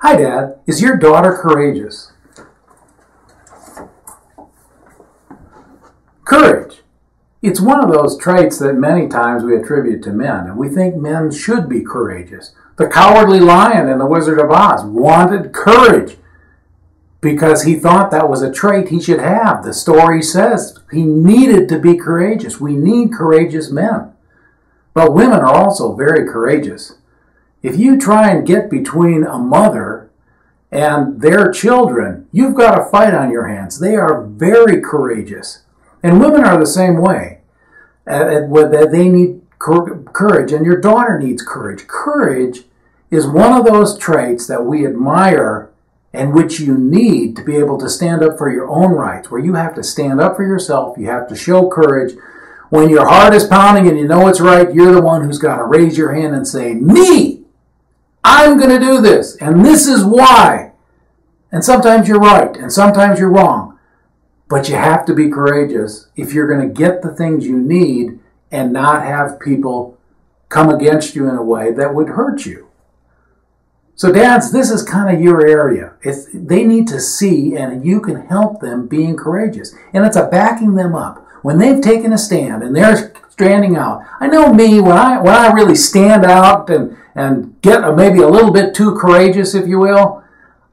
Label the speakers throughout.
Speaker 1: Hi, Dad. Is your daughter courageous? Courage. It's one of those traits that many times we attribute to men, and we think men should be courageous. The Cowardly Lion in The Wizard of Oz wanted courage because he thought that was a trait he should have. The story says he needed to be courageous. We need courageous men. But women are also very courageous. If you try and get between a mother and their children, you've got a fight on your hands. They are very courageous. And women are the same way. They need courage, and your daughter needs courage. Courage is one of those traits that we admire and which you need to be able to stand up for your own rights, where you have to stand up for yourself. You have to show courage. When your heart is pounding and you know it's right, you're the one who's got to raise your hand and say, me! I'm going to do this, and this is why. And sometimes you're right, and sometimes you're wrong. But you have to be courageous if you're going to get the things you need and not have people come against you in a way that would hurt you. So dads, this is kind of your area. They need to see, and you can help them being courageous. And it's a backing them up. When they've taken a stand and they're standing out. I know me, when I really stand out and get maybe a little bit too courageous, if you will,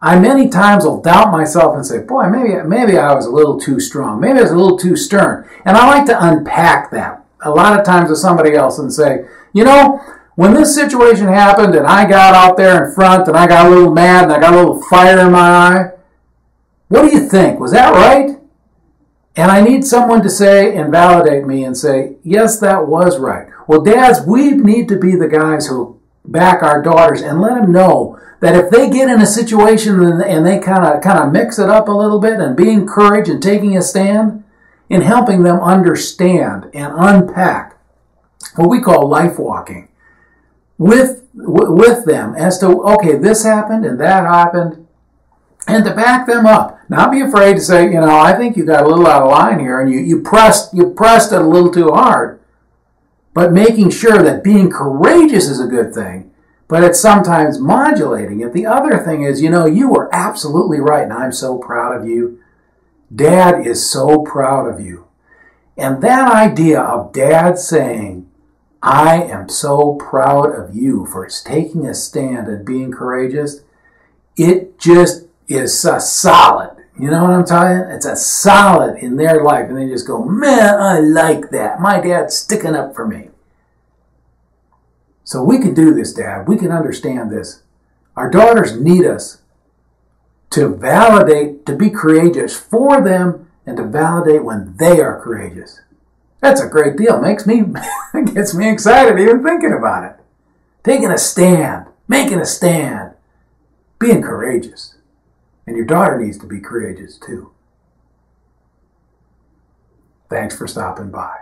Speaker 1: I many times will doubt myself and say, boy, maybe I was a little too strong. Maybe I was a little too stern. And I like to unpack that a lot of times with somebody else and say, you know, when this situation happened and I got out there in front and I got a little mad and I got a little fire in my eye, what do you think? Was that right? And I need someone to say and validate me and say, yes, that was right. Well, dads, we need to be the guys who back our daughters and let them know that if they get in a situation and they kind of mix it up a little bit and being courage and taking a stand, in helping them understand and unpack what we call life walking with them as to, okay, this happened and that happened, and to back them up. Not be afraid to say, you know, I think you got a little out of line here and you pressed it a little too hard. But making sure that being courageous is a good thing, but it's sometimes modulating it. The other thing is, you know, you were absolutely right and I'm so proud of you. Dad is so proud of you. And that idea of Dad saying, I am so proud of you for taking a stand and being courageous, it just is a solid. You know what I'm talking? It's a solid in their life. And they just go, man, I like that. My dad's sticking up for me. So we can do this, Dad. We can understand this. Our daughters need us to validate, to be courageous for them, and to validate when they are courageous. That's a great deal. It gets me excited even thinking about it. Taking a stand, making a stand, being courageous. And your daughter needs to be courageous too. Thanks for stopping by.